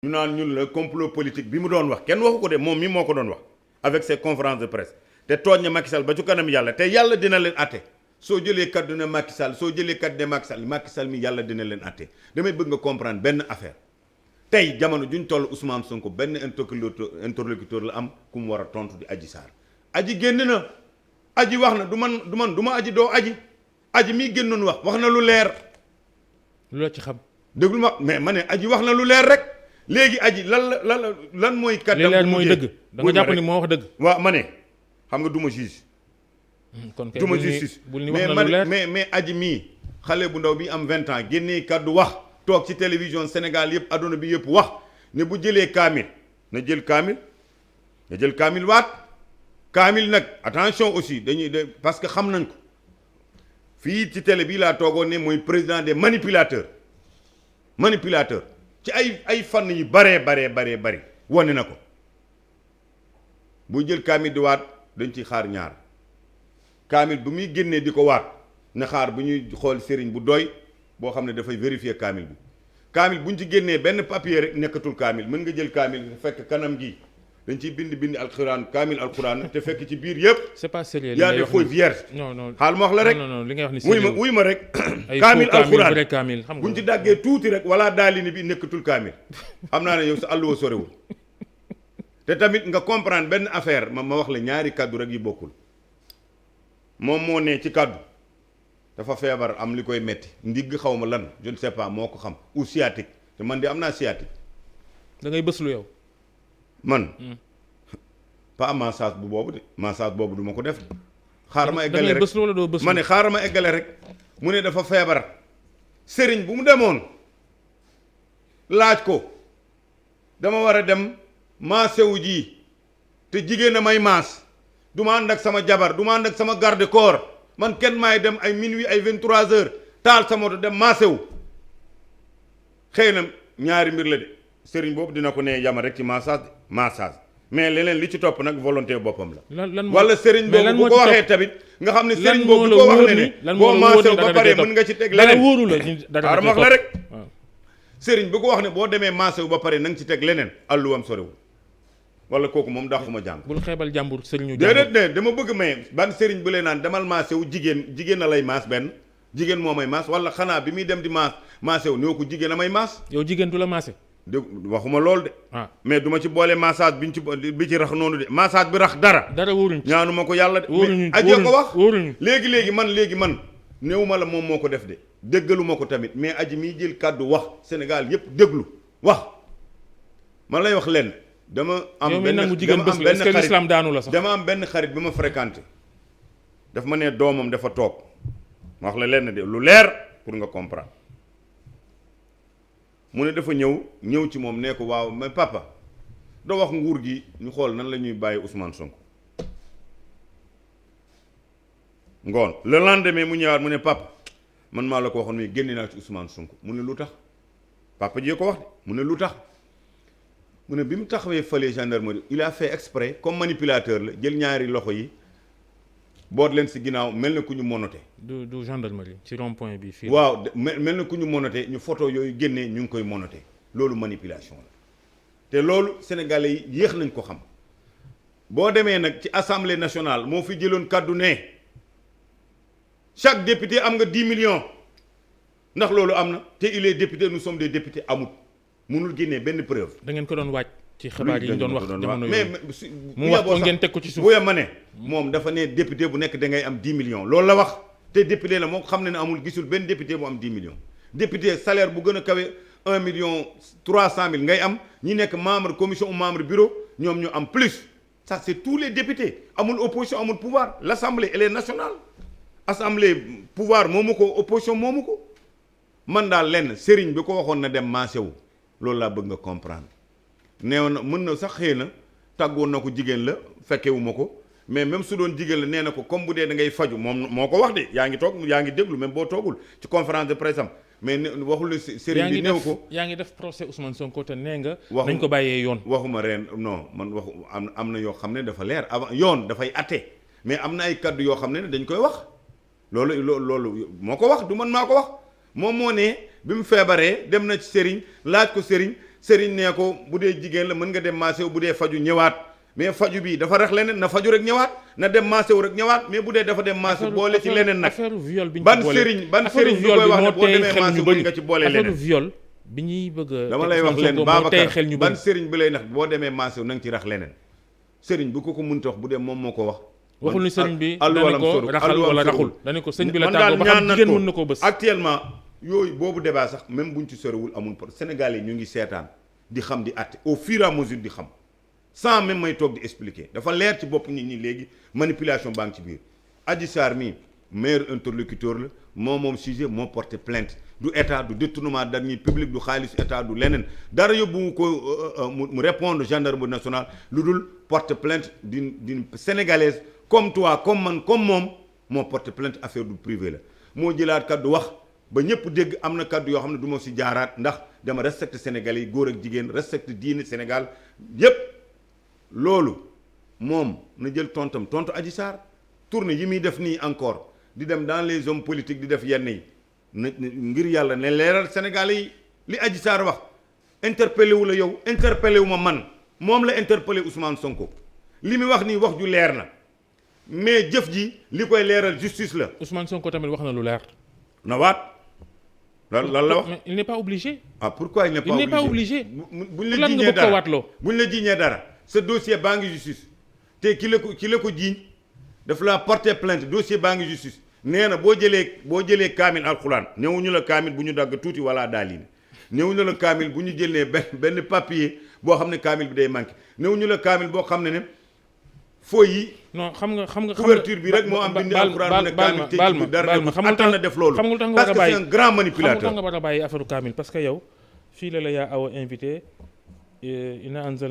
ñu naan ñun le complot politique bi mu doon wax kenn waxu ko de moom mi moo ko doon wax avec ses conférences de presse te tooñ na Macky Sall ba ci kanam yàlla te yàlla dina leen atte soo jëlee kaddu ne Macky Sall soo jëlee kaddu ne Macky Sall mi yàlla dina leen atte damay bëgg nga comprendre benn affaire tey jamono juñ toll Ousmane Sonko benn interlocuteur la am ku mu war a tontu di Adji Sarr aji génn na aji wax na du ma aji doo aji mii génnoon wax na lu leer. lu la ci xam. déglu ma mais ma ne aji wax na lu leer rek léegi aji lan mooy. kàddam li leer mooy dëgg. da nga jàpp ni moo wax dëgg. waaw ma ne xam nga du ma juge. kon kay du ma justice mais aji mii xale bu ndaw bi am 20 ans génnee kàddu wax toog ci télévision Sénégal yëpp adduna bi yëpp wax ne bu jëlee kaamil na jël kaamil waat kaamil nag attention aussi parce que xam nañ ko fii ci télé bii laa toogoon ne mooy président des manipulateurs ci ay fànn yu bari wane na ko bu jël kaamil di waat dañ ci xaar ñaar kaamil bu muy génnee di ko waat na xaar bu ñuy xool sëriñ bu doy boo xam ne dafay vérifier kaamil bi kaamil bu ñu ci génnee benn papier rek nekkatul kaamil mën nga jël kaamil fekk kanam gi dañ ciy bind alxuraan kaamil alxuraan te fekk ci biir yëpp. c'est pas sérieux y a des feuilles vierges. non xaal ma wax la rek. non li ngay wax ni sérieux wuy ma rek. kaamil alxuraan bu ñu ci daggee tuuti rek wala daalini bi nekkatul kaamil xam naa ne yow sa àlluwa sorewul te tamit nga comprendre benn affaire ma wax la ñaari kaddu rek yi bokkul moom moo ne ci kaddu dafa feebar am li koy metti ndigg xaw ma lan je ne sais pas moo ko xam ou sciatique te man de am naa sciatique. da ngay bës lu yow. man pas massage bu boobu de massage boobu du ma ko def xaaral ma eggale rek ma ne xaaral ma eggale rek mu ne dafa feebar sëriñ bu mu demoon laaj ko dama war a dem maasewu ji te jigéen a may maas du ma ànd ak sama jabar du ma ànd ak sama garde corps man kenn maay dem ay minuit ay 23 heures taal sama moto dem maasewu xëy na ñaari mbir la de sëriñ boobu dina ko ne yama rek ci massage mais leneen li ci topp nag volonté boppam la. wala sëriñ boobu bu ko waxee tamit nga xam ne sëriñ boobu bu ko wax ne boo maasew ba pare mën nga ci teg leneen wóoru la xaaral ma wax la rek sëriñ bu ko wax ne boo demee maasew ba pare na nga ci teg leneen alluwam sorewul wala kooku moom dàquma jàng. bul xeebal jàmbur sëriñu déedéet ne dama bëgg may ban sëriñ bu leen naan demal maasew jigéen na lay maas benn jigéen moo may maas wala xanaa bi muy dem di maasew ñoo ko jigéen a may maas. yow jigéen du la maase. de waxuma loolu de. mais duma ci boole massage bi ci rax noonu de massage bi rax dara. wóoruñu ñaanuma ko yàlla de. wóoruñu ajee ko wax wóoruñu léegi man néew ma la moom moo ko def de déggaluma ko tamit mais aji miy jël kàddu wax Sénégal yépp déglu wax man lay wax lenn dama am benn xarit daanu la sax dama am benn xarit bi ma fréquenté daf ma ne doomam dafa toog ma wax la lenn de lu leer pour nga comprendre. mu ne dafa ñëw ci moom nee ko waaw mais papa doo wax nguur gi ñu xool nan la ñuy bàyyi Ousmane Sonko ngoon le lendemain mu ñëwaat mu ne papa man maa la ko waxoon mais génne naa ci Ousmane Sonko mu ne lu tax papa jee ko wax de mu ne lu tax mu ne bi mu taxawee fële gendarmerie il a fait exprès comme manipulateur la jël ñaari loxo yi boot leen si ginnaaw mel na ku ñu monote du gendarmerie ci rond point bi fii. waaw mel na ku ñu monote ñu photo yooyu génnee ñu ngi koy monote loolu manipulation la te loolu sénégalais yi yéex nañ ko xam boo demee nag ci assemblée nationale moo fi jëloon kàddu ne chaque député am nga 10 millions ndax loolu am na te il est député nous sommes des députés amut mënul génnee benn preuve. da ngeen ko doon waaj. ci xibaar yi ñu doon wax jamono mais mu wax ko ngeen teg ko ci suuf. bu ya ma ne moom dafa ne député bu nekk da ngay am 10 millions loolu la wax te député la moo xam ne amul gisul benn député bu am 10 millions député salaire bu gën a kawe 1 million 300 mille ngay am ñi nekk membre commission ou membre bureau ñoom ñu am plus ça c'est tous les députés amul opposition amul pouvoir l'assemblée elle est nationale assemblée pouvoir moomu ko opposition moomu ko man daal lenn sëriñ bi ko waxoon na dem marché wu loolu laa bëgg nga comprendre neew na mën na sax xëy na tàggoon na ko jigéen la fekkewu ma ko mais même su doon jigéen la nee na ko comme bu dee da ngay faju moom moo ko wax de yaa ngi toog yaa ngi déglu même boo toogul ci conférence de presse am mais waxul ne sëriñ bi néew ko yaa ngi def procès Ousmane Sonko te nee nga nañ ko bàyyee yoon waxuma ren non man waxu am na yoo xam ne dafa leer avant yoon dafay atte mais am na ay kaddu yoo xam ne dañ koy wax loolu moo ko wax du man maa ko wax moom moo ne bi mu feebaree dem na ci sëriñ laaj ko sëriñ sëriñ nee ko bu dee jigéen la mën nga dem maase wu bu dee faju ñëwaat mais faju bi dafa rax leneen na faju rek ñëwaat na dem maase wu rek ñëwaat mais bu dee dafa dem maase boole ci leneen nag ban sëriñ bi koy wax ne boo demee maase wu nga ci boole leneen viol bi ñuy bëgg dama lay wax leen Babacar ban sëriñ bi lay nax boo demee maase wu na nga ci rax leneen sëriñ bu ko mënta wax bu dee moom moo ko wax waxul ni sëriñ bi dana ko raxal wala raxul dana ko sëñ bi la tàggoo ba xam jigéen mën na koo bës actuellement yooyu boobu débat sax même buñ ci sorewul amul pour Sénégal yi ñu ngi seetaan di xam di àtte au fur et à mesure di xam sans même may toog di expliquer dafa leer ci bopp nit ñi léegi manipulation baa ngi ci biir Adji Sarr mii meilleur interlocuteur la moom sujet moo porté plainte du état du détournement deniers publics du xaalis état du leneen dara yóbbu mu ko mu répondre gendarmerie nationale lu dul porte plainte d'une sénégalaise comme toi comme man comme moom moo porte plainte affaire du privé la moo jëlaat kaddu wax ba ñëpp dégg am na kaddu yoo xam ne du ma si jaaraat ndax dama respecté Sénégalais yi góor ak jigéen respecté diine Sénégal yépp loolu moom na jël tontu Adji Sarr tournée yi muy def nii encore di dem dans les hommes politiques di def yenn yi na ngir yàlla ne leeral Sénégalais yi li Adji Sarr wax interpellé wu la yow interpellé wu ma man moom la interpellé Ousmane Sonko li muy wax nii wax ju leer na mais jëf ji li koy leeral justice la. Ousmane Sonko tamit wax na lu leer. na waat. lan la wax mais il n'est pas obligé. ah pourquoi il n'est pas obligé buñ la jiiñee dara buñ la jiiñee dara sa dossier baa ngi justice te ki la ko jiiñ daf la porter plainte dossier baa ngi justice nee na boo jëlee kaamil alxuraan ñëwuñu la kaamil bu ñu dagg tuuti wala daalin ñëwuñu la kaamil bu ñu jëlee benn papier boo xam ne kaamil bi day manqué ñëwuñu la kaamil boo xam ne fooy yi. non xam nga couverture bi rek moo am bindi alxuraan ne kaamil te ci dara attan na def loolu parce que c'est un grand manipulateur. xam nga war a bàyyi affaire kaamil parce que yow fii la yaa awa invité ina anzal